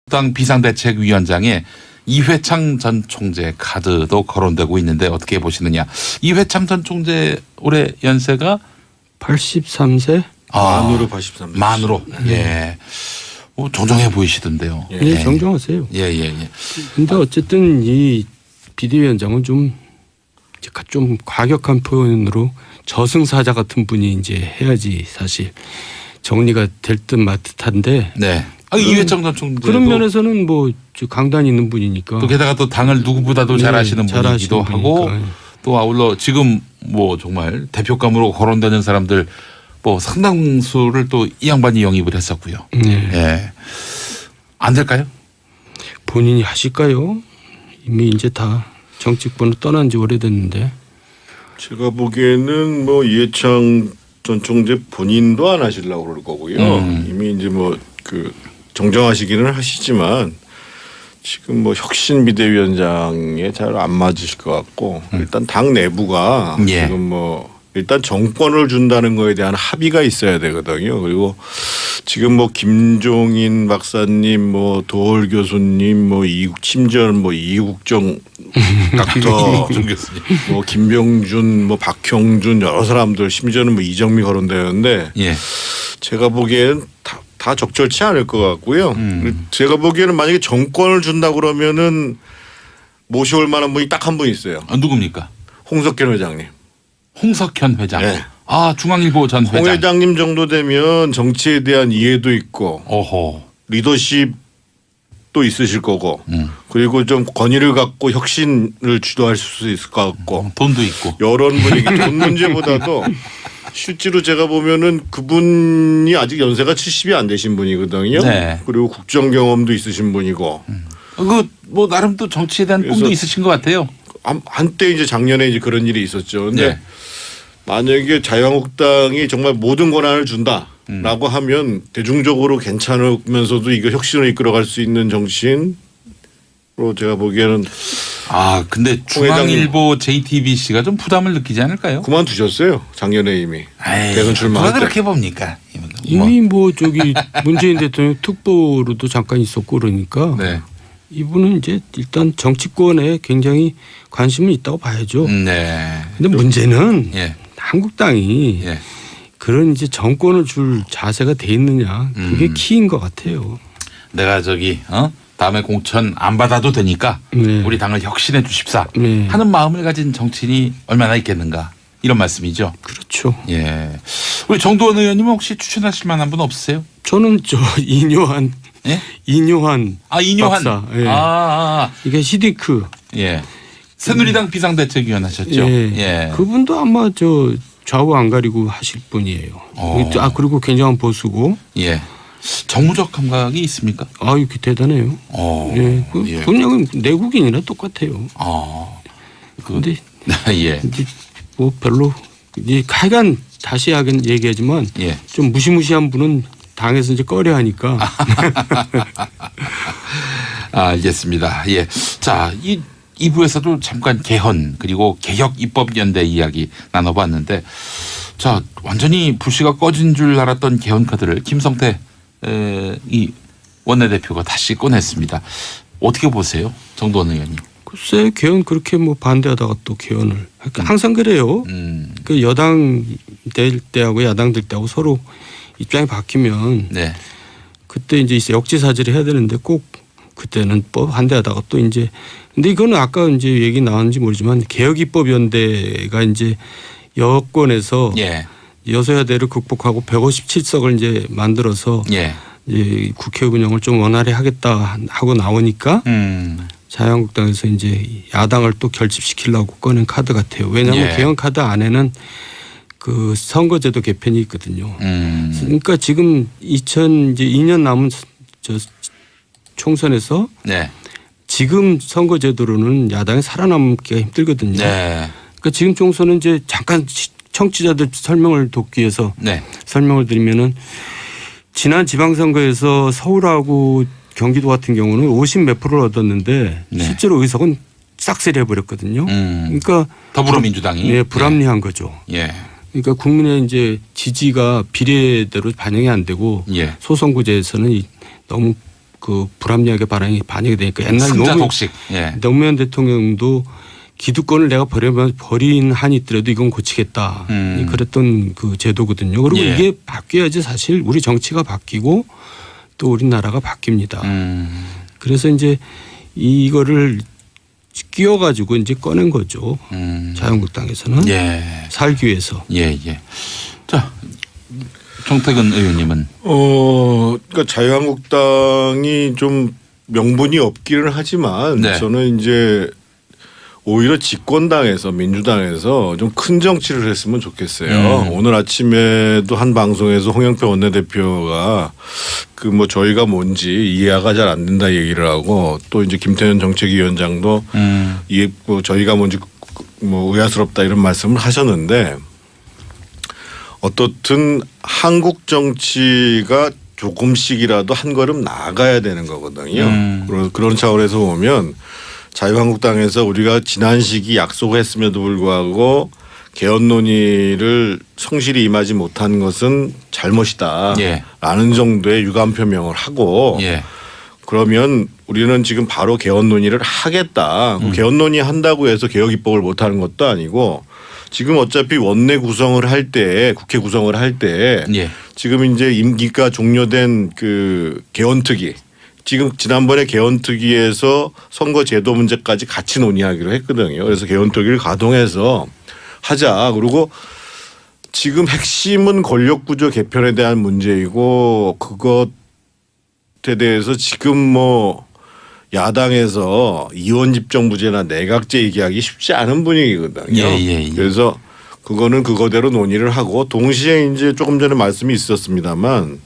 당 비상대책위원장에 이회창 전 총재 카드도 거론되고 있는데 어떻게 보시느냐. 이회창 전 총재 올해 연세가 83세? 만으로 83세. 만으로. 예. 정정해 보이시던데요. 예, 정정하세요. 예. 근데 어쨌든 이 비대위원장은 좀 과격한 표현으로 저승사자 같은 분이 이제 해야지 사실 정리가 될 듯 말 듯한데. 네. 이회창 전 총재 그런 면에서는 뭐 강단이 있는 분이니까. 또 게다가 또 당을 누구보다도 잘 아시는 분이기도 하고 또 아울러 지금 뭐 정말 대표감으로 거론되는 사람들 뭐 상당수를 또 이 양반이 영입을 했었고요. 네. 예. 안 될까요? 본인이 하실까요? 이미 이제 다 정치권을 떠난 지 오래됐는데. 제가 보기에는 뭐 이해창 전 총재 본인도 안 하시려고 그럴 거고요. 이미 이제 뭐 그 정정하시기는 하시지만 지금 뭐 혁신 비대위원장에 잘 안 맞으실 것 같고 일단 당 내부가 예. 지금 뭐 일단 정권을 준다는 거에 대한 합의가 있어야 되거든요. 그리고 지금 뭐 김종인 박사님, 뭐 도월 교수님, 뭐 심지어 뭐 이국정 닥터, 뭐 김병준, 뭐 박형준 여러 사람들 심지어는 뭐 이정미 거론되는데 예. 제가 보기에는 다 적절치 않을 것 같고요. 제가 보기에는 만약에 정권을 준다 그러면은 모셔올 만한 분이 딱 한 분 있어요. 누굽니까? 홍석현 회장님. 홍석현 회장. 네. 중앙일보 전 회장. 홍 회장님 정도 되면 정치에 대한 이해도 있고 오호. 리더십도 있으실 거고 그리고 좀 권위를 갖고 혁신을 주도할 수 있을 것 같고 돈도 있고. 이런 분위기 돈 문제보다도 실제로 제가 보면은 그분이 아직 연세가 70이 안 되신 분이거든요. 네. 그리고 국정 경험도 있으신 분이고 뭐 나름 또 정치에 대한 꿈도 있으신 것 같아요. 한때 이제 작년에 이제 그런 일이 있었죠. 근데 네. 만약에 자유한국당이 정말 모든 권한을 준다라고 하면 대중적으로 괜찮으면서도 이거 혁신을 이끌어갈 수 있는 정치인으로 제가 보기에는 근데 중앙일보 JTBC가 좀 부담을 느끼지 않을까요? 그만두셨어요. 작년에 이미 대선 출마할 때. 그렇게 봅니까? 이미 뭐 저기 문재인 대통령 특보로도 잠깐 있었고 그러니까 네. 이분은 이제 일단 정치권에 굉장히 관심이 있다고 봐야죠. 네. 근데 문제는 예. 한국당이 예. 그런 이제 정권을 줄 자세가 돼 있느냐 그게 키인 것 같아요. 내가 다음에 공천 안 받아도 되니까 네. 우리 당을 혁신해 주십사 네. 하는 마음을 가진 정치인이 얼마나 있겠는가 이런 말씀이죠. 그렇죠. 예. 우리 정도원 의원님은 혹시 추천하실 만한 분 없으세요? 저는 이뇨한 예? 이뇨한 이뇨한 박사. 예. 이게 시디크. 예. 새누리당 비상대책위원 하셨죠. 예. 그분도 아마 저 좌우 안 가리고 하실 분이에요. 그리고 굉장한 보수고. 예. 정무적 감각이 있습니까? 이게 대단해요. 예. 그냥 내국인이랑 똑같아요. 근데 예. 이제 뭐 별로 이제 하여간 다시 얘기하지만 좀 무시무시한 분은 당에서 이제 꺼려하니까. 알겠습니다. 예. 자, 이 2부에서도 잠깐 개헌 그리고 개혁 입법연대 이야기 나눠봤는데 자, 완전히 불씨가 꺼진 줄 알았던 개헌 카드를 김성태 이 원내대표가 다시 꺼냈습니다. 어떻게 보세요? 정도원 의원님. 글쎄 개헌 그렇게 뭐 반대하다가 또 개헌을 항상 그래요. 그 여당 될 때하고 야당 될 때하고 서로 입장이 바뀌면 네. 그때 이제 역지사지를 해야 되는데 꼭 그때는 반대하다가 또 이제 근데 이거는 아까 이제 얘기 나왔는지 모르지만 개혁입법연대가 이제 여권에서 여소야대를 극복하고 157석을 이제 만들어서 이제 국회 운영을 좀 원활히 하겠다 하고 나오니까 자유한국당에서 이제 야당을 또 결집시키려고 꺼낸 카드 같아요. 왜냐하면 개헌 카드 안에는 그 선거제도 개편이 있거든요. 그러니까 지금 2년 남은 총선에서 지금 선거제도로는 야당이 살아남기가 힘들거든요. 그러니까 지금 총선은 이제 잠깐 청취자들 설명을 돕기 위해서 설명을 드리면은 지난 지방선거에서 서울하고 경기도 같은 경우는 50 몇 프로를 얻었는데 실제로 의석은 싹쓸이 해버렸거든요. 그러니까 더불어민주당이 불합리한 거죠. 그러니까 국민의 이제 지지가 비례대로 반영이 안 되고 소선구제에서는 너무 그 불합리하게 반영이 되니까 옛날 승자 독식. 예. 노무현 대통령도 기득권을 내가 버린 한이 있더라도 이건 고치겠다. 그랬던 그 제도거든요. 그리고 예. 이게 바뀌어야지 사실 우리 정치가 바뀌고 또 우리나라가 바뀝니다. 그래서 이제 이거를 끼워가지고 이제 꺼낸 거죠. 자유한국당에서는 예. 살기 위해서. 예, 예. 자, 정태근 의원님은 그러니까 자유한국당이 좀 명분이 없기는 하지만 네. 저는 이제 오히려 집권당에서 민주당에서 좀 큰 정치를 했으면 좋겠어요. 오늘 아침에도 한 방송에서 홍영표 원내대표가 그 뭐 저희가 뭔지 이해가 잘 안 된다 얘기를 하고 또 이제 김태년 정책위원장도 이해 뭐 저희가 뭔지 뭐 의아스럽다 이런 말씀을 하셨는데 어떻든 한국 정치가 조금씩이라도 한 걸음 나아가야 되는 거거든요. 그런 차원에서 보면 자유한국당에서 우리가 지난 시기 약속했음에도 불구하고 개헌 논의를 성실히 임하지 못한 것은 잘못이다. 예. 라는 정도의 유감 표명을 하고 예. 그러면 우리는 지금 바로 개헌 논의를 하겠다. 개헌 논의 한다고 해서 개혁 입법을 못하는 것도 아니고 지금 어차피 원내 구성을 할 때 국회 구성을 할 때 예. 지금 이제 임기가 종료된 그 개헌특위 지금 지난번에 개헌특위에서 선거제도 문제까지 같이 논의하기로 했거든요. 그래서 개헌특위를 가동해서 하자. 그리고 지금 핵심은 권력구조 개편에 대한 문제이고 그것에 대해서 지금 뭐 야당에서 이원 집정부제나 내각제 얘기하기 쉽지 않은 분위기거든요. 예. 그래서 그거는 그거대로 논의를 하고 동시에 이제 조금 전에 말씀이 있었습니다만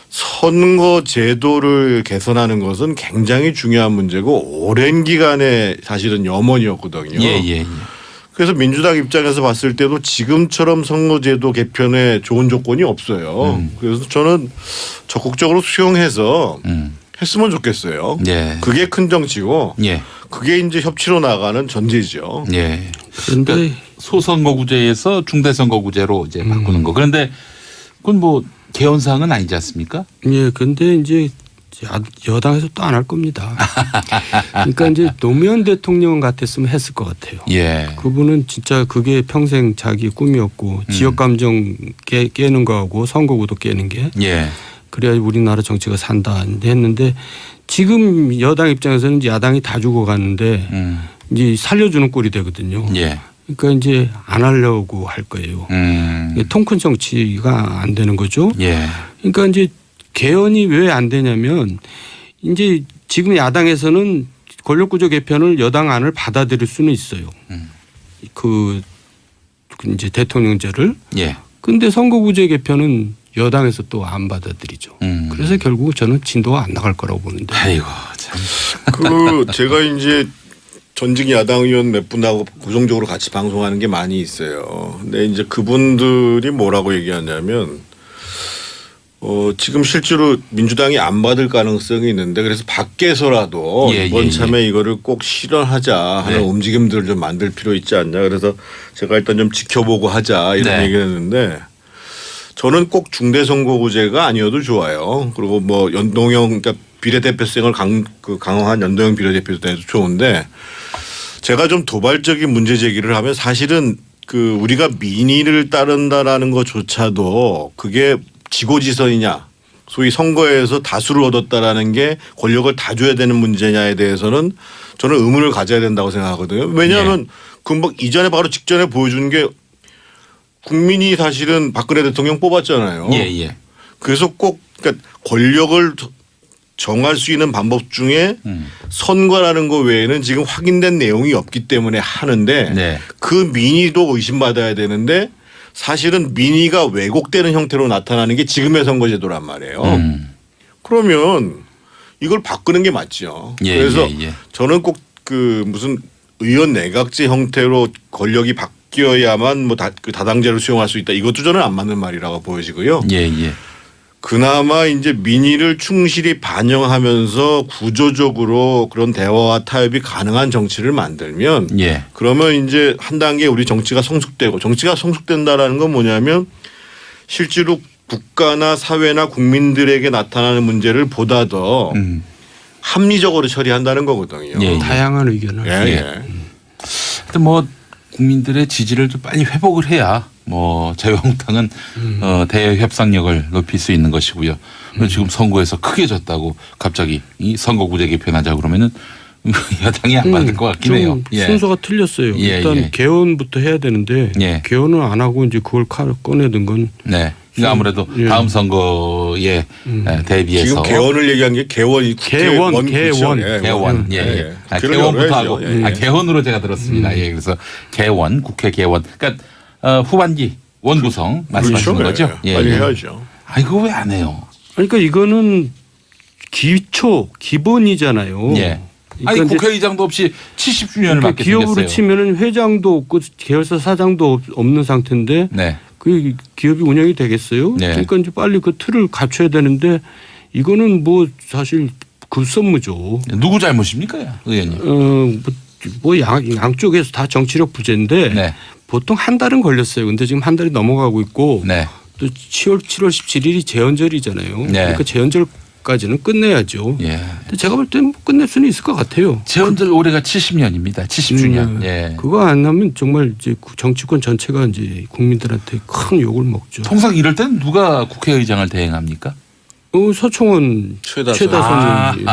선거 제도를 개선하는 것은 굉장히 중요한 문제고 오랜 기간의 사실은 염원이었거든요. 예. 그래서 민주당 입장에서 봤을 때도 지금처럼 선거제도 개편에 좋은 조건이 없어요. 그래서 저는 적극적으로 수용해서 했으면 좋겠어요. 예. 그게 큰 정치고 예. 그게 이제 협치로 나가는 전제죠. 예. 그런데 그러니까 소선거구제에서 중대선거구제로 이제 바꾸는 거. 그런데 그건 뭐 개헌 사항은 아니지 않습니까? 예, 근데 이제 여당에서 또 안 할 겁니다. 그러니까 이제 노무현 대통령 같았으면 했을 것 같아요. 예. 그분은 진짜 그게 평생 자기 꿈이었고 지역 감정 깨는 거하고 선거구도 깨는 게 예. 그래야 우리나라 정치가 산다 했는데 지금 여당 입장에서는 이제 야당이 다 죽어가는데 이제 살려주는 꼴이 되거든요. 예. 그러니까 이제 안 하려고 할 거예요. 통큰 정치가 안 되는 거죠. 예. 그러니까 이제 개헌이 왜 안 되냐면 이제 지금 야당에서는 권력구조 개편을 여당 안을 받아들일 수는 있어요. 그 이제 대통령제를. 예. 근데 선거구제 개편은 여당에서 또 안 받아들이죠. 그래서 결국 저는 진도가 안 나갈 거라고 보는데. 아이고 참. 그 제가 이제 전직 야당 의원 몇 분하고 고정적으로 같이 방송하는 게 많이 있어요. 근데 이제 그분들이 뭐라고 얘기하냐면 지금 실제로 민주당이 안 받을 가능성이 있는데 그래서 밖에서라도 이번 참에 이거를 꼭 실현하자 하는 움직임들을 좀 만들 필요 있지 않냐. 그래서 제가 일단 좀 지켜보고 하자 이런 얘기를 했는데 저는 꼭 중대선거구제가 아니어도 좋아요. 그리고 뭐 연동형 그러니까 비례대표성을 강화한 연동형 비례대표도 해도 좋은데 제가 좀 도발적인 문제 제기를 하면 사실은 그 우리가 민의를 따른다라는 것조차도 그게 지고지선이냐 소위 선거에서 다수를 얻었다라는 게 권력을 다 줘야 되는 문제냐에 대해서는 저는 의문을 가져야 된다고 생각하거든요. 왜냐하면 금방 이전에 바로 직전에 보여준 게 국민이 사실은 박근혜 대통령 뽑았잖아요. 예. 그래서 꼭 그러니까 권력을 정할 수 있는 방법 중에 선거라는 거 외에는 지금 확인된 내용이 없기 때문에 하는데 그 민의도 의심받아야 되는데 사실은 민의가 왜곡되는 형태로 나타나는 게 지금의 선거제도란 말이에요. 그러면 이걸 바꾸는 게 맞죠. 그래서 저는 꼭 그 무슨 의원 내각제 형태로 권력이 바뀌어야만 뭐 그 다당제를 수용할 수 있다. 이것도 저는 안 맞는 말이라고 보여지고요. 그나마 이제 민의를 충실히 반영하면서 구조적으로 그런 대화와 타협이 가능한 정치를 만들면 그러면 이제 한 단계 우리 정치가 성숙되고 정치가 성숙된다라는 건 뭐냐면 실제로 국가나 사회나 국민들에게 나타나는 문제를 보다 더 합리적으로 처리한다는 거거든요. 예, 예. 다양한 의견을. 예, 예. 하여튼 뭐 국민들의 지지를 좀 빨리 회복을 해야 뭐 자유한국당은 대외 협상력을 높일 수 있는 것이고요. 지금 선거에서 크게 졌다고 갑자기 이 선거구제 개편하자 그러면은 여당이 안 받을 것 같긴 해요. 좀 순서가 틀렸어요. 예, 일단 예. 개헌부터 해야 되는데 예. 개헌을 안 하고 이제 그걸 꺼내든 건 네. 그러니까 아무래도 예. 다음 선거에 대비해서 지금 개헌을 얘기한 게 개원 개원. 개원 예, 예. 아, 그런 개원부터 거 하고 해야죠. 예. 아, 개헌으로 제가 들었습니다. 예. 그래서 개원 국회 개원 그러니까 후반기 원구성 말씀하시는 그렇죠. 거죠? 예. 빨리 해야죠. 아 이거 왜 안 해요? 그러니까 이거는 기본이잖아요. 예. 아니 그러니까 이제 국회의장도 없이 70주년을 그러니까 맞게 기업으로 생겼어요. 치면은 회장도 없고 계열사 사장도 없는 상태인데 네. 그 기업이 운영이 되겠어요? 네. 그러니까 이제 빨리 그 틀을 갖춰야 되는데 이거는 뭐 사실 급선무죠. 누구 잘못입니까, 의원님? 뭐 양쪽에서 다 정치력 부재인데 네. 보통 한 달은 걸렸어요. 근데 지금 한 달이 넘어가고 있고 네. 또 7월 17일이 재헌절이잖아요. 네. 그러니까 재헌절까지는 끝내야죠. 예. 근데 제가 볼 때는 끝낼 수는 있을 것 같아요. 재헌절 올해가 70년입니다. 70주년. 예. 그거 안 하면 정말 이제 정치권 전체가 이제 국민들한테 큰 욕을 먹죠. 통상 이럴 때는 누가 국회의장을 대행합니까? 서청원 최다선.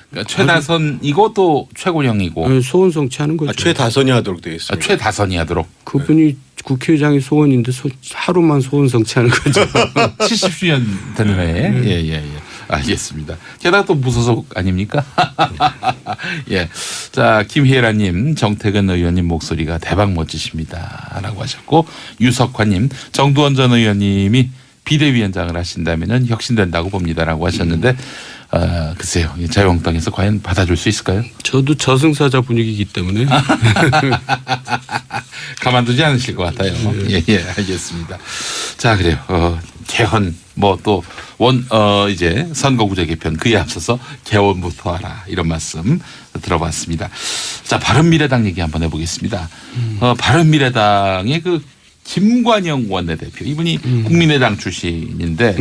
그러니까 최다선이고 또 최고령이고 소원 성취하는 거죠. 최다선이 하도록 되어 있습니다. 최다선이 하도록 그분이 국회의장이 소원인데 하루만 소원 성취하는 거죠. 70주년 되는 해에 예. 알겠습니다. 게다가 또 무소속 아닙니까? 예. 자, 김혜라님, 정태근 의원님 목소리가 대박 멋지십니다라고 하셨고 유석환님, 정두원 전 의원님이 비대위원장을 하신다면은 혁신된다고 봅니다라고 하셨는데 글쎄요, 자유한국당에서 과연 받아줄 수 있을까요? 저도 저승사자 분위기이기 때문에 가만두지 않으실 것 같아요. 예, 알겠습니다. 자, 그래요. 개헌 뭐 또 이제 선거구제 개편 그에 앞서서 개헌부터 하라 이런 말씀 들어봤습니다. 자, 바른미래당 얘기 한번 해보겠습니다. 바른미래당의 그 김관영 원내대표 이분이 국민의당 출신인데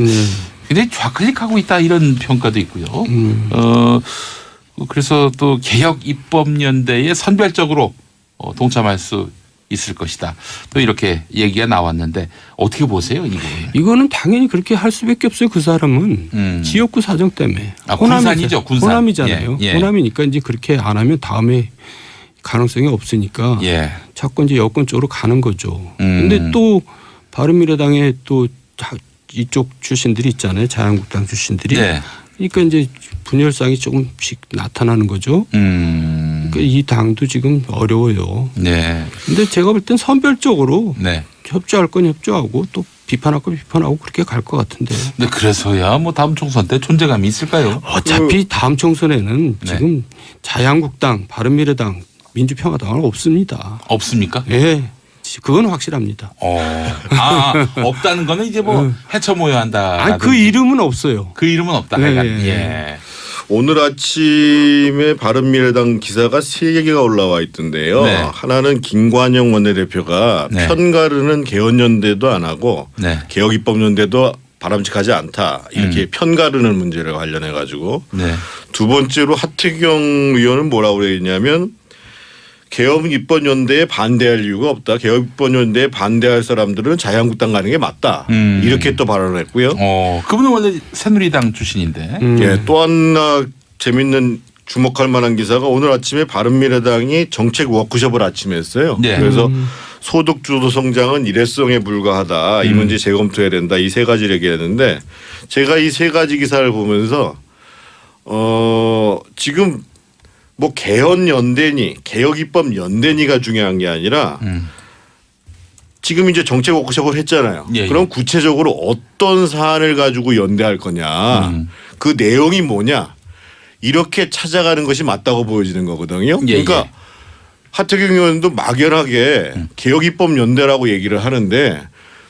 굉장히 좌클릭하고 있다 이런 평가도 있고요. 그래서 또 개혁 입법연대에 선별적으로 동참할 수 있을 것이다. 또 이렇게 얘기가 나왔는데 어떻게 보세요, 이 부분? 이거는 당연히 그렇게 할 수밖에 없어요. 그 사람은 지역구 사정 때문에. 군산이죠, 군산. 호남이잖아요. 예. 호남이니까 이제 그렇게 안 하면 다음에 가능성이 없으니까 예. 자꾸 이제 여권 쪽으로 가는 거죠. 근데 또 바른미래당에 또 이쪽 출신들이 있잖아요. 자유한국당 출신들이. 네. 그러니까 이제 분열상이 조금씩 나타나는 거죠. 그러니까 이 당도 지금 어려워요. 네. 근데 제가 볼 땐 선별적으로 네. 협조할 건 협조하고 또 비판할 건 비판하고 그렇게 갈 것 같은데. 근데 그래서야 뭐 다음 총선 때 존재감이 있을까요? 어차피 다음 총선에는 네. 지금 자유한국당, 바른미래당, 민주평화당은 없습니다. 없습니까? 예, 그건 확실합니다. 없다는 거는 이제 뭐 해쳐 모여 한다. 아니 그 이름은 없어요. 그 이름은 없다. 네. 예. 오늘 아침에 바른미래당 기사가 3개가 올라와 있던데요. 네. 하나는 김관영 원내대표가 네. 편가르는 개헌연대도 안 하고 네. 개혁입법연대도 바람직하지 않다. 이렇게 편가르는 문제를 관련해 가지고 네. 두 번째로 하태경 의원은 뭐라고 그랬냐면 개혁입법연대에 반대할 이유가 없다. 개혁입법연대에 반대할 사람들은 자유한국당 가는 게 맞다. 이렇게 또 발언을 했고요. 그분은 원래 새누리당 출신인데. 예, 또 하나 재밌는 주목할 만한 기사가 오늘 아침에 바른미래당이 정책 워크숍을 아침에 했어요. 네. 그래서 소득 주도 성장은 일회성에 불과하다. 이 문제 재검토해야 된다. 이 3가지를 얘기했는데 제가 이 3가지 기사를 보면서 지금 뭐 개헌 연대니 개혁 입법 연대니가 중요한 게 아니라 지금 이제 정책 워크숍을 했잖아요. 예, 그럼 구체적으로 어떤 사안을 가지고 연대할 거냐, 그 내용이 뭐냐 이렇게 찾아가는 것이 맞다고 보여지는 거거든요. 예, 그러니까 하태경 의원도 막연하게 개혁 입법 연대라고 얘기를 하는데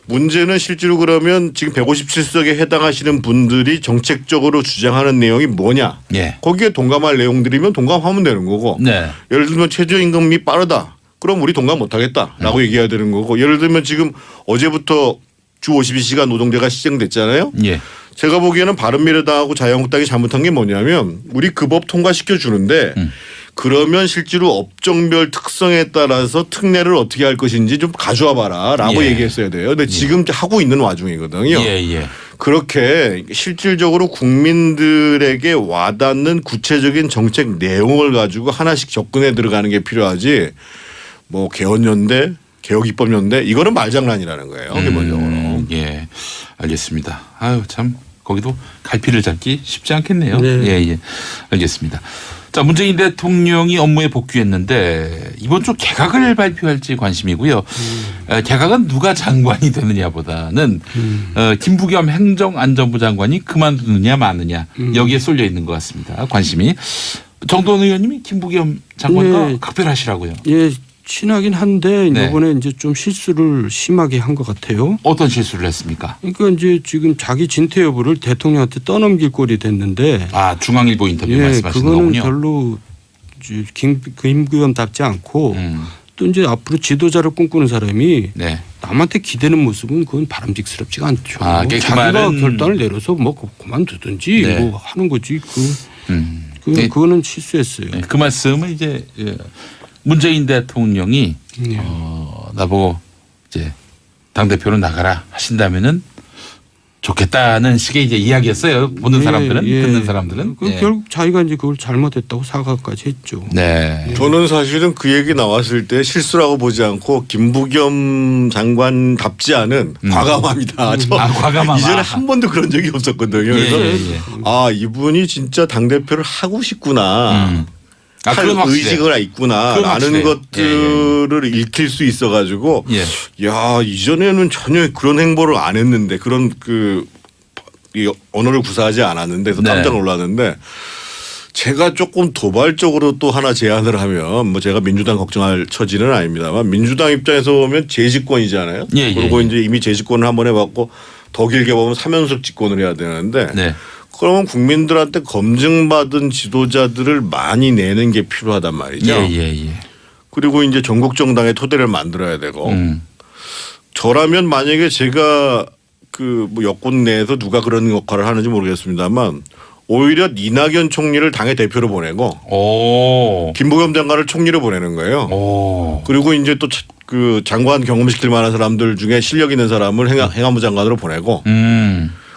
문제는 실제로 그러면 지금 157석에 해당하시는 분들이 정책적으로 주장하는 내용이 뭐냐. 예. 거기에 동감할 내용들이면 동감하면 되는 거고. 네. 예를 들면 최저임금이 빠르다. 그럼 우리 동감 못하겠다라고 얘기해야 되는 거고. 예를 들면 지금 어제부터 주 52시간 노동제가 시행됐잖아요. 예. 제가 보기에는 바른미래당하고 자유한국당이 잘못한 게 뭐냐면 우리 그 법 통과시켜 주는데 그러면 실제로 업종별 특성에 따라서 특례를 어떻게 할 것인지 좀 가져와 봐라라고 예. 얘기했어야 돼요. 근데 지금 하고 있는 와중이거든요. 예. 그렇게 실질적으로 국민들에게 와닿는 구체적인 정책 내용을 가지고 하나씩 접근해 들어가는 게 필요하지 뭐 개헌연대, 개혁입법연대 이거는 말장난이라는 거예요. 기본적으로. 예. 알겠습니다. 아유 참 거기도 갈피를 잡기 쉽지 않겠네요. 네. 예. 알겠습니다. 자, 문재인 대통령이 업무에 복귀했는데 이번 주 개각을 발표할지 관심이고요. 개각은 누가 장관이 되느냐보다는 김부겸 행정안전부 장관이 그만두느냐 마느냐 여기에 쏠려 있는 것 같습니다. 관심이. 정도원 의원님이 김부겸 장관과 네. 각별하시라고요. 예, 친하긴 한데 네. 이번에 이제 좀 실수를 심하게 한 것 같아요. 어떤 실수를 했습니까? 그러니까 이제 지금 자기 진퇴 여부를 대통령한테 떠넘길 꼴이 됐는데 아, 중앙일보 인터뷰 예, 말씀하시는 그거는 거군요. 별로 김부겸답지 않고 음. 또 이제 앞으로 지도자를 꿈꾸는 사람이 네. 남한테 기대는 모습은 그건 바람직스럽지가 않죠. 아, 그 자기가 말은- 결단을 내려서 뭐 그만두든지 네. 뭐 하는 거지. 네. 그거는 실수했어요. 네, 그 말씀은 이제 문재인 대통령이 네. 나보고 이제 당대표로 나가라 하신다면은 좋겠다는 식의 이제 이야기였어요. 보는 사람들은, 듣는 사람들은. 예. 결국 자기가 이제 그걸 잘못했다고 사과까지 했죠. 네. 저는 사실은 그 얘기 나왔을 때 실수라고 보지 않고 김부겸 장관답지 않은 과감합니다. 저 아, 과감함. 이전에 한 번도 그런 적이 없었거든요. 그래서 예. 아 이분이 진짜 당 대표를 하고 싶구나. 아, 할 그건 확실해요. 의지가 있구나 그건 라는 확실해요. 것들을 읽힐 수 있어가지고 예. 야 이전에는 전혀 그런 행보를 안 했는데 그런 이 언어를 구사하지 않았는데 그래서 네. 깜짝 놀랐는데 제가 조금 도발적으로 또 하나 제안을 하면 뭐 제가 민주당 걱정할 처지는 아닙니다만 민주당 입장에서 보면 재집권이잖아요. 예. 그리고 이제 이미 재집권을 한번 해봤고 더 길게 보면 3연속 집권을 해야 되는데 네. 그러면 국민들한테 검증받은 지도자들을 많이 내는 게 필요하단 말이죠. 예. 그리고 이제 전국 정당의 토대를 만들어야 되고 저라면 만약에 제가 그 뭐 여권 내에서 누가 그런 역할을 하는지 모르겠습니다만 오히려 이낙연 총리를 당의 대표로 보내고 오. 김부겸 장관을 총리로 보내는 거예요. 오. 그리고 이제 또 그 장관 경험시킬 만한 사람들 중에 실력 있는 사람을 행안부 장관으로 보내고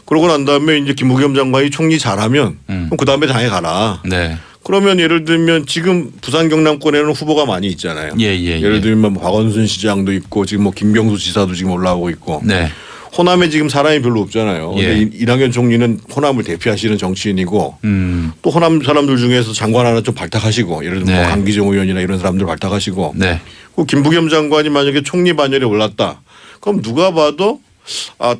그러고 난 다음에 이제 김부겸 장관이 총리 잘하면 그럼 그 다음에 당에 가라. 네. 그러면 예를 들면 지금 부산 경남권에는 후보가 많이 있잖아요. 예. 예를 들면 뭐 박원순 시장도 있고 지금 뭐 김병수 지사도 지금 올라오고 있고. 네. 호남에 지금 사람이 별로 없잖아요. 예. 근데 이낙연 총리는 호남을 대표하시는 정치인이고 또 호남 사람들 중에서 장관 하나 좀 발탁하시고 예를 들면 네. 뭐 강기정 의원이나 이런 사람들 발탁하시고 네. 그 김부겸 장관이 만약에 총리 반열에 올랐다. 그럼 누가 봐도 아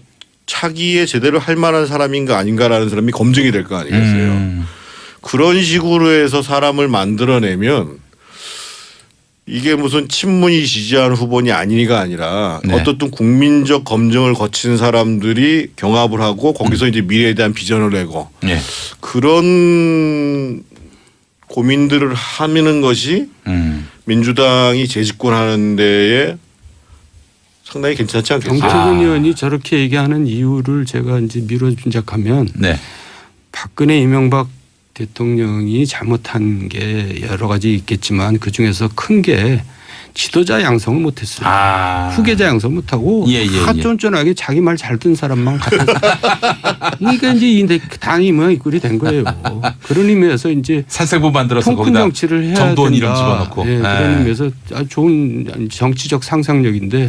차기에 제대로 할 만한 사람인가 아닌가라는 사람이 검증이 될 거 아니겠어요. 그런 식으로 해서 사람을 만들어내면 이게 무슨 친문이 지지하는 후보니 아니니가 아니라 네. 어떻든 국민적 검증을 거친 사람들이 경합을 하고 거기서 이제 미래에 대한 비전을 내고 예. 그런 고민들을 하는 것이 민주당이 재집권하는 데에 상당히 괜찮지 않겠어요? 정태근 의원이 저렇게 얘기하는 이유를 제가 이제 미뤄 분석하면 네. 박근혜 이명박 대통령이 잘못한 게 여러 가지 있겠지만 그중에서 큰 게 지도자 양성을 못했어요. 아. 후계자 양성 못하고 예. 쫀쫀하게 자기 말 잘 듣는 사람만 갖다서 그러니까 이제 이 당이 뭐 이꼴이 된 거예요. 그런 의미에서 이제 살생부 만들어서 통 큰 거기다 정치를 해야 정도원 된다. 이름 집어넣고. 예, 그런 의미에서 아주 좋은 정치적 상상력인데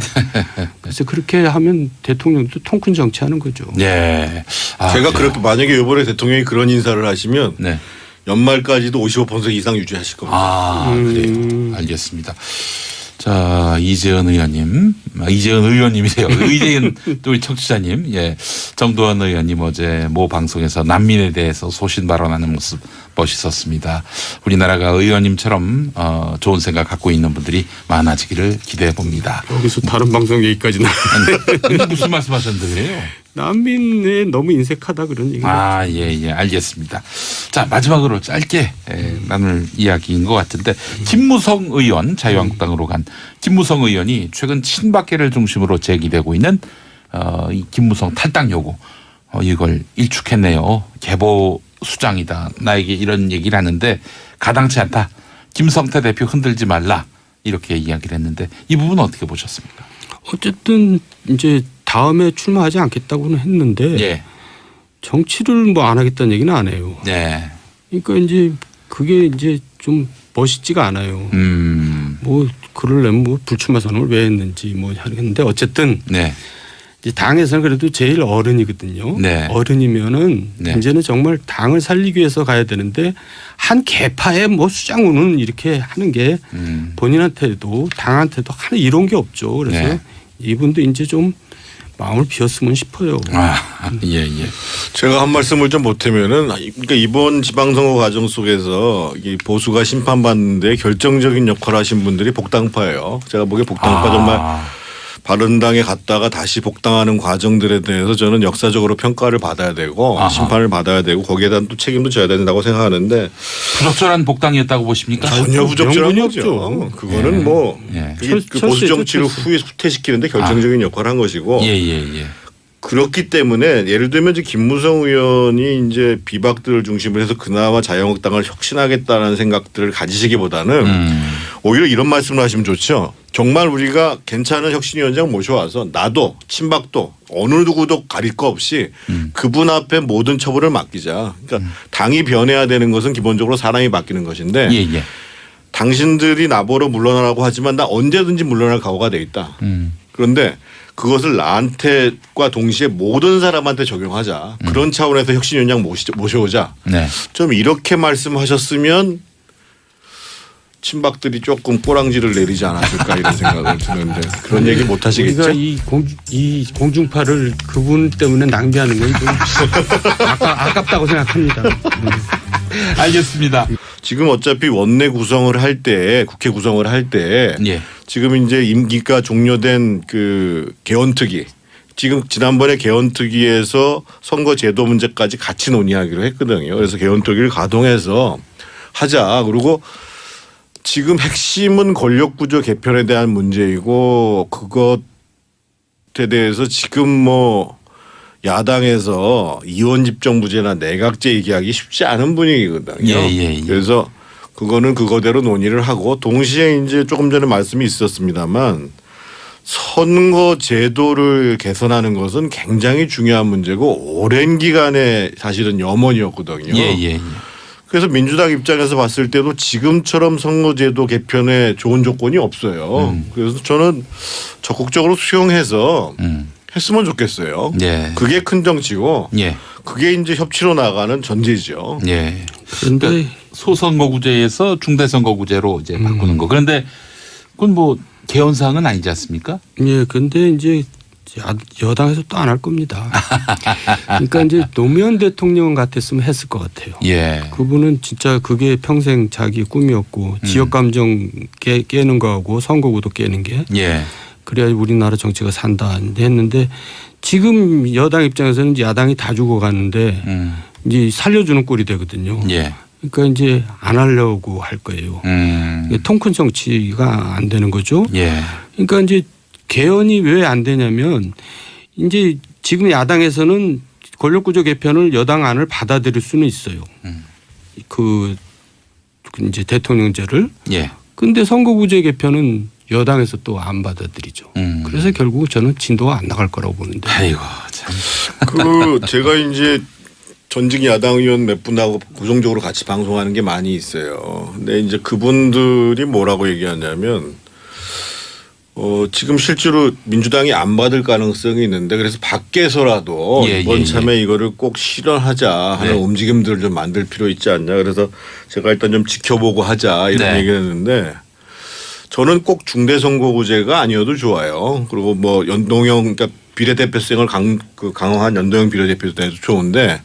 그래서 그렇게 하면 대통령도 통 큰 정치하는 거죠. 예. 아, 제가 그래요. 그렇게 만약에 이번에 대통령이 그런 인사를 하시면 네. 연말까지도 55% 이상 유지하실 겁니다. 아, 그래요. 알겠습니다. 자, 이재은 의원님, 이재은 의원님이세요. 이재은 또 우리 청취자님, 예, 정도원 의원님 어제 모 방송에서 난민에 대해서 소신 발언하는 모습 멋있었습니다. 우리나라가 의원님처럼 좋은 생각 갖고 있는 분들이 많아지기를 기대해 봅니다. 여기서 다른 방송 얘기까지 나. 근데 무슨 말씀하셨는데 그래요? 난민에 너무 인색하다 그런 얘기. 아, 예, 알겠습니다. 자, 마지막으로 짧게 나눌 이야기인 것 같은데 김무성 의원, 자유한국당으로 간 김무성 의원이 최근 친박계를 중심으로 제기되고 있는 이 김무성 탈당 요구 이걸 일축했네요. 계보 수장이다. 나에게 이런 얘기를 하는데 가당치 않다. 김성태 대표 흔들지 말라. 이렇게 이야기를 했는데 이 부분은 어떻게 보셨습니까? 어쨌든 이제 다음에 출마하지 않겠다고는 했는데 예. 정치를 뭐 안 하겠다는 얘기는 안 해요. 네. 그러니까 이제 그게 이제 좀 멋있지가 않아요. 뭐 그러려면 뭐 불출마 선언을 왜 했는지 뭐 하는데 어쨌든 네. 이제 당에서는 그래도 제일 어른이거든요. 네. 어른이면은 네. 이제는 정말 당을 살리기 위해서 가야 되는데 한 개파의 뭐 수장우는 이렇게 하는 게 본인한테도 당한테도 하는 이런 게 없죠. 그래서 네. 이분도 이제 좀 마음을 비웠으면 싶어요. 예, 예. 제가 한 말씀을 좀 보태면은 그러니까 이번 지방선거 과정 속에서 이 보수가 심판받는데 결정적인 역할을 하신 분들이 복당파예요. 제가 보기에 복당파 정말 바른당에 갔다가 다시 복당하는 과정들에 대해서 저는 역사적으로 평가를 받아야 되고 심판을 받아야 되고 거기에 대한 또 책임도 져야 된다고 생각하는데 부적절한 복당이었다고 보십니까? 전혀 부적절한 명분이 거죠. 없죠. 그거는 예. 뭐 예. 그게 그 보수 정치를 후퇴시키는데 결정적인 역할을 한 것이고 예, 예, 예. 그렇기 때문에 예를 들면 이제 김무성 의원이 이제 비박들을 중심으로 해서 그나마 자유한국당을 혁신하겠다는 생각들을 가지시기보다는 오히려 이런 말씀을 하시면 좋죠. 정말 우리가 괜찮은 혁신위원장 모셔와서 나도 친박도 어느 누구도 가릴 거 없이 그분 앞에 모든 처벌을 맡기자. 그러니까 당이 변해야 되는 것은 기본적으로 사람이 바뀌는 것인데 예, 예. 당신들이 나보러 물러나라고 하지만 나 언제든지 물러날 각오가 돼 있다. 그런데 그것을 나한테과 동시에 모든 사람한테 적용하자. 그런 차원에서 혁신위원장 모셔오자. 네. 좀 이렇게 말씀하셨으면 친박들이 조금 꼬랑지를 내리지 않았을까 이런 생각을 드는데 그런 얘기 못 하시겠죠? 우리가 이 공중파를 그분 때문에 낭비하는 건 좀 아깝다고 생각합니다. 알겠습니다. 지금 어차피 원내 구성을 할 때 국회 구성을 할 때 예. 지금 이제 임기가 종료된 그 개헌특위 지금 지난번에 개헌특위에서 선거제도 문제까지 같이 논의하기로 했거든요. 그래서 개헌특위를 가동해서 하자. 그리고 지금 핵심은 권력구조 개편에 대한 문제이고 그것에 대해서 지금 뭐 야당에서 이원집정부제나 내각제 얘기하기 쉽지 않은 분위기거든요. 예, 예, 예. 그래서 그거는 그거대로 논의를 하고 동시에 이제 조금 전에 말씀이 있었습니다만 선거 제도를 개선하는 것은 굉장히 중요한 문제고 오랜 기간에 사실은 염원이었거든요. 예, 예, 예. 그래서 민주당 입장에서 봤을 때도 지금처럼 선거제도 개편에 좋은 조건이 없어요. 그래서 저는 적극적으로 수용해서 했으면 좋겠어요. 예. 그게 큰 정치고 예. 그게 이제 협치로 나가는 전제죠. 예. 그런데 그러니까 소선거구제에서 중대선거구제로 이제 바꾸는 거. 그런데 그건 뭐 개헌사항은 아니지 않습니까? 예, 근데 이제 여당에서 또 안 할 겁니다. 그러니까 이제 노무현 대통령 같았으면 했을 것 같아요. 예. 그분은 진짜 그게 평생 자기 꿈이었고 지역 감정 깨는 거하고 선거구도 깨는 게 예. 그래야 우리나라 정치가 산다 했는데 지금 여당 입장에서는 이제 야당이 다 죽어가는데 이제 살려주는 꼴이 되거든요. 예. 그러니까 이제 안 하려고 할 거예요. 통 큰 정치가 안 되는 거죠. 예. 그러니까 이제 개헌이 왜 안 되냐면 이제 지금 야당에서는 권력구조 개편을 여당 안을 받아들일 수는 있어요. 그 이제 대통령제를. 예. 근데 선거구제 개편은 여당에서 또 안 받아들이죠. 그래서 결국 저는 진도가 안 나갈 거라고 보는데. 아이고 참. 그 제가 이제 전직 야당 의원 몇 분하고 고정적으로 같이 방송하는 게 많이 있어요. 근데 이제 그분들이 뭐라고 얘기하냐면 지금 실제로 민주당이 안 받을 가능성이 있는데 그래서 밖에서라도 예, 이번 예, 참에 이거를 꼭 실현하자 하는 네. 움직임들을 좀 만들 필요 있지 않냐. 그래서 제가 일단 좀 지켜보고 하자 이런 네. 얘기를 했는데 저는 꼭 중대선거구제가 아니어도 좋아요. 그리고 뭐 연동형 그러니까 비례대표성을 강화한 연동형 비례대표도 해도 좋은데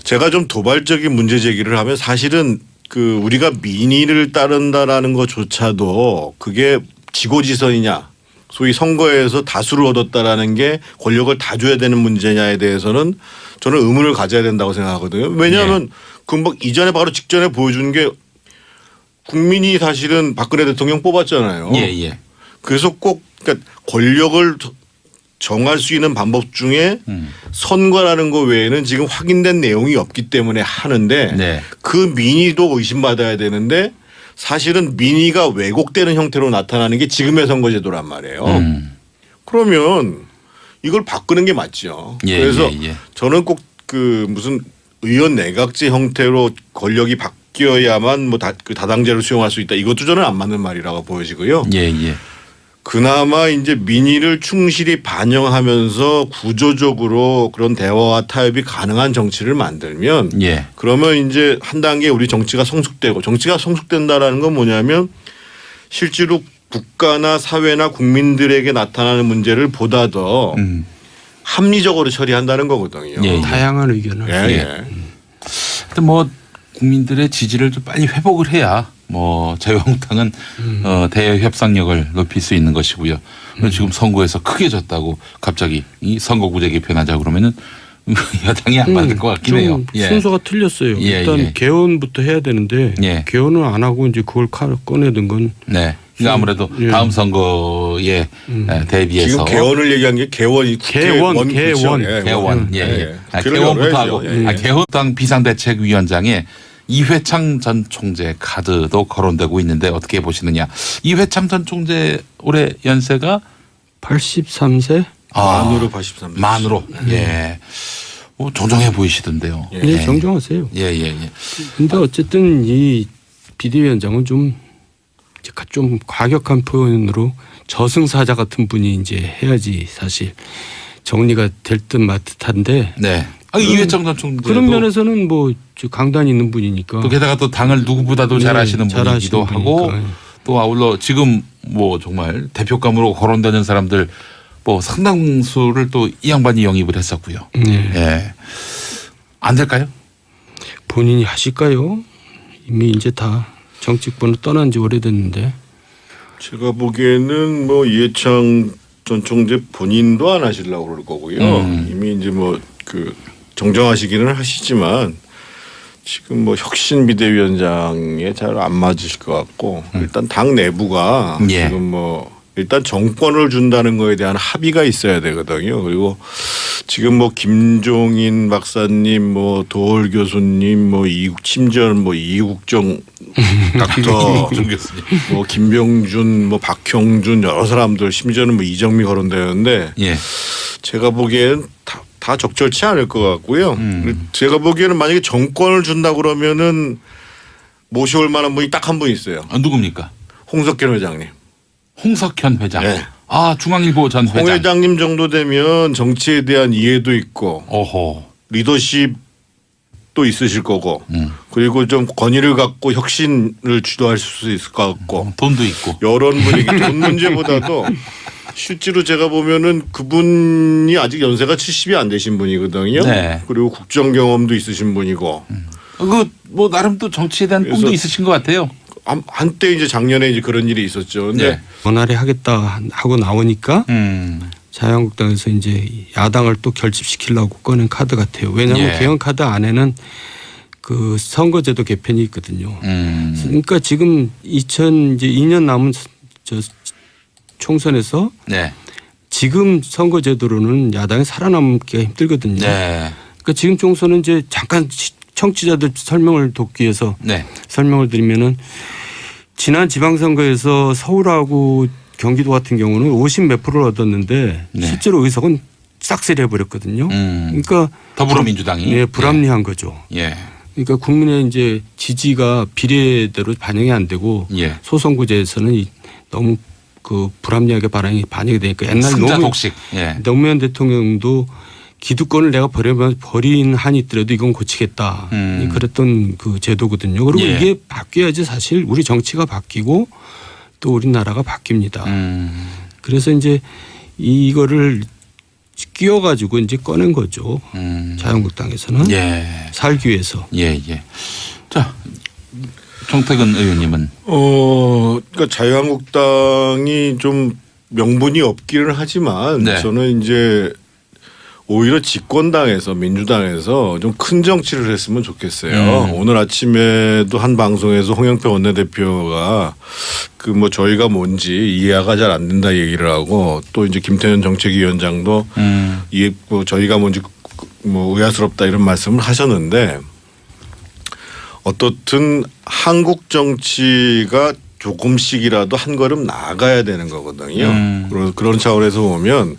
제가 좀 도발적인 문제 제기를 하면 사실은 그 우리가 민의를 따른다라는 것조차도 그게 지고지선이냐 소위 선거에서 다수를 얻었다라는 게 권력을 다 줘야 되는 문제냐에 대해서는 저는 의문을 가져야 된다고 생각하거든요. 왜냐하면 금방 이전에 바로 직전에 보여준 게 국민이 사실은 박근혜 대통령 뽑았잖아요. 예, 예. 그래서 꼭 그러니까 권력을 정할 수 있는 방법 중에 선거라는 거 외에는 지금 확인된 내용이 없기 때문에 하는데 네. 그 민의도 의심받아야 되는데 사실은 민의가 왜곡되는 형태로 나타나는 게 지금의 선거제도란 말이에요. 그러면 이걸 바꾸는 게 맞죠. 예, 그래서 예, 예. 저는 꼭 그 무슨 의원 내각제 형태로 권력이 바뀌어야만 뭐 그 다당제를 수용할 수 있다. 이것도 저는 안 맞는 말이라고 보여지고요. 예, 예. 그나마 이제 민의를 충실히 반영하면서 구조적으로 그런 대화와 타협이 가능한 정치를 만들면 예. 그러면 이제 한 단계 우리 정치가 성숙되고 정치가 성숙된다라는 건 뭐냐면 실제로 국가나 사회나 국민들에게 나타나는 문제를 보다 더 합리적으로 처리한다는 거거든요. 예, 예. 다양한 의견을. 예, 예. 하여튼 뭐 국민들의 지지를 좀 빨리 회복을 해야 뭐 자유한국당은 대외 협상력을 높일 수 있는 것이고요. 지금 선거에서 크게 졌다고 갑자기 이 선거구제 개편하자 그러면은 여당이 안 받을 것 같긴 해요. 좀 순서가 틀렸어요. 예, 일단 예. 개헌부터 해야 되는데 예. 개헌을 안 하고 이제 그걸 꺼내든 건 네. 그러니까 아무래도 예. 다음 선거에 대비해서 지금 개헌을 얘기한 게 개원이 개원. 개원 예, 예. 개원부터 하고 개헌당 비상대책위원장에 이회창 전 총재 카드도 거론되고 있는데 어떻게 보시느냐. 이회창 전 총재 올해 연세가 83세? 만으로 83세. 만으로. 예. 정정해 보이시던데요. 예, 정정하세요. 예, 예, 예. 근데 어쨌든 이 비대위원장은 좀 과격한 표현으로 저승사자 같은 분이 이제 해야지 사실 정리가 될 듯 말 듯한데. 네. 이회창 전 총재 그런 면에서는 뭐 강단이 있는 분이니까. 또 게다가 또 당을 누구보다도 잘 하시는 분이기도 하고 또 아울러 지금 뭐 정말 대표감으로 거론되는 사람들 뭐 상당수를 또 이 양반이 영입을 했었고요. 네. 예. 안 될까요? 본인이 하실까요? 이미 이제 다 정치권을 떠난 지 오래됐는데. 제가 보기에는 뭐 이해창 전 총재 본인도 안 하시려고 그럴 거고요. 이미 이제 뭐 그 정정하시기는 하시지만 지금 뭐 혁신 비대위원장에 잘 안 맞으실 것 같고 일단 당 내부가 예. 지금 뭐 일단 정권을 준다는 거에 대한 합의가 있어야 되거든요. 그리고 지금 뭐 김종인 박사님, 뭐 도올 교수님, 뭐 심지어는 뭐 이국정 닥터, 뭐 김병준, 뭐 박형준 여러 사람들 심지어는 뭐 이정미 거론되는데 예. 제가 보기에는 다 적절치 않을 것 같고요. 제가 보기에는 만약에 정권을 준다 그러면은 모셔올 만한 분이 딱 한 분 있어요. 누굽니까? 홍석현 회장님. 홍석현 회장. 네. 중앙일보 전 회장. 홍 회장님 정도 되면 정치에 대한 이해도 있고 오호. 리더십도 있으실 거고 그리고 좀 권위를 갖고 혁신을 주도할 수 있을 것 같고 돈도 있고. 이런 분위기 돈 문제보다도 실제로 제가 보면은 그분이 아직 연세가 70이 안 되신 분이거든요. 네. 그리고 국정 경험도 있으신 분이고 뭐 나름 또 정치에 대한 꿈도 그래서 있으신 것 같아요. 한때 이제 작년에 이제 그런 일이 있었죠. 근데 네. 원활히 하겠다 하고 나오니까 자유한국당에서 이제 야당을 또 결집시키려고 꺼낸 카드 같아요. 왜냐하면 예. 개헌 카드 안에는 그 선거제도 개편이 있거든요. 그러니까 지금 2년 남은 총선에서 네. 지금 선거제도로는 야당이 살아남기가 힘들거든요. 네. 그러니까 지금 총선은 이제 잠깐 청취자들 설명을 돕기 위해서 네. 설명을 드리면은 지난 지방선거에서 서울하고 경기도 같은 경우는 50 몇 프로를 얻었는데 네. 실제로 의석은 싹쓸이 해버렸거든요. 그러니까 더불어민주당이. 네, 불합리한 거죠. 예. 그러니까 국민의 이제 지지가 비례대로 반영이 안 되고 예. 소선구제에서는 너무 그 불합리하게 반영이 되니까 옛날 승자 독식. 예. 노무현 대통령도 기득권을 내가 버린 한이 있더라도 이건 고치겠다. 그랬던 그 제도거든요. 그리고 예. 이게 바뀌어야지 사실 우리 정치가 바뀌고 또 우리나라가 바뀝니다. 그래서 이제 이거를 끼워가지고 이제 꺼낸 거죠. 자유한국당에서는 예. 살기 위해서. 예, 예. 자, 정태근 의원님은. 그러니까 자유한국당이 좀 명분이 없기는 하지만 네. 저는 이제 오히려 집권당에서 민주당에서 좀 큰 정치를 했으면 좋겠어요. 오늘 아침에도 한 방송에서 홍영표 원내대표가 그 뭐 저희가 뭔지 이해가 잘 안 된다 얘기를 하고 또 이제 김태년 정책위원장도 이해 뭐 저희가 뭔지 뭐 의아스럽다 이런 말씀을 하셨는데 어떻든 한국 정치가 조금씩이라도 한 걸음 나아가야 되는 거거든요. 그런 차원에서 보면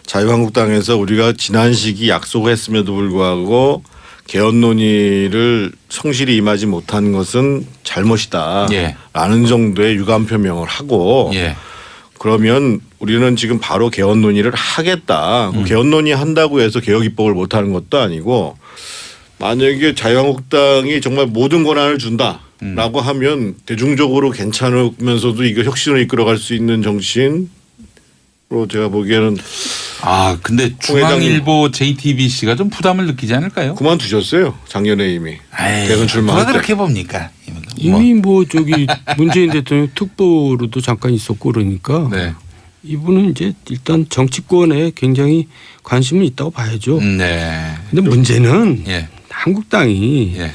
자유한국당에서 우리가 지난 시기 약속했음에도 불구하고 개헌 논의를 성실히 임하지 못한 것은 잘못이다라는 예. 정도의 유감 표명을 하고 예. 그러면 우리는 지금 바로 개헌 논의를 하겠다. 개헌 논의 한다고 해서 개혁 입법을 못하는 것도 아니고 만약에 자유한국당이 정말 모든 권한을 준다라고 하면 대중적으로 괜찮으면서도 이거 혁신을 이끌어갈 수 있는 정치인으로 제가 보기에는 근데 중앙일보 JTBC가 좀 부담을 느끼지 않을까요? 그만두셨어요. 작년에 이미 대선 누가 출마할 때. 그렇게 봅니까? 이미 뭐 저기 문재인 대통령 특보로도 잠깐 있었고 그러니까 네. 이분은 이제 일단 정치권에 굉장히 관심은 있다고 봐야죠. 네. 근데 문제는 예. 한국당이 예.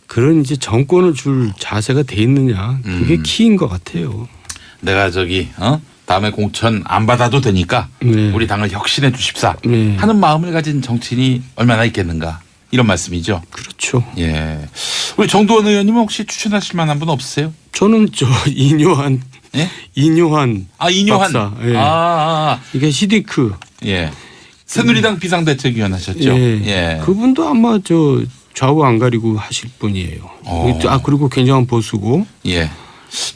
그런 이제 정권을 줄 자세가 돼 있느냐 그게 키인 것 같아요. 내가 다음에 공천 안 받아도 되니까 네. 우리 당을 혁신해 주십사 네. 하는 마음을 가진 정치인이 얼마나 있겠는가 이런 말씀이죠. 그렇죠. 예. 우리 정두원 의원님은 혹시 추천하실 만한 분 없으세요? 저는 저 이뇨한 예? 이뇨한 이뇨한. 박사. 예. 이게 히딩크. 예. 새누리당 비상대책위원 하셨죠. 예. 그분도 아마 저 좌우 안 가리고 하실 분이에요. 그리고 굉장한 보수고. 예.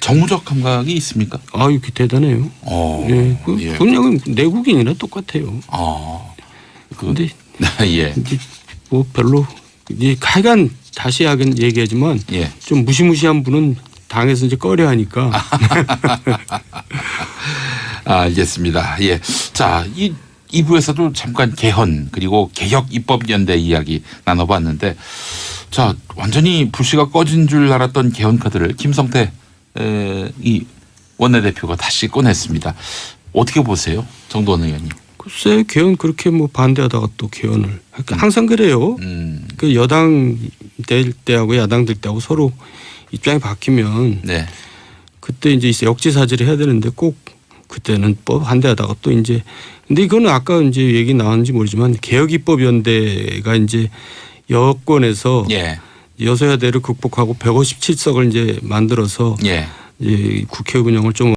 정무적 감각이 있습니까? 이게 대단해요. 예. 그냥 내국인이나 똑같아요. 근데 예. 이제 뭐 별로 이제 하여간 다시 얘기하지만 예. 좀 무시무시한 분은 당에서 이제 꺼려하니까. 알겠습니다. 예. 자, 이 2부에서도 잠깐 개헌 그리고 개혁 입법연대 이야기 나눠봤는데 자, 완전히 불씨가 꺼진 줄 알았던 개헌 카드를 김성태 이 원내대표가 다시 꺼냈습니다. 어떻게 보세요? 정두원 의원님. 글쎄 개헌 그렇게 뭐 반대하다가 또 개헌을 항상 그래요. 그 여당 될 때하고 야당 될 때하고 서로 입장이 바뀌면 네. 그때 이제 역지사지를 해야 되는데 꼭 그때는 반대하다가 또 이제 근데 이거는 아까 이제 얘기 나왔는지 모르지만 개혁입법연대가 이제 여권에서 예. 여소야대를 극복하고 157석을 이제 만들어서 예. 이제 국회 운영을 좀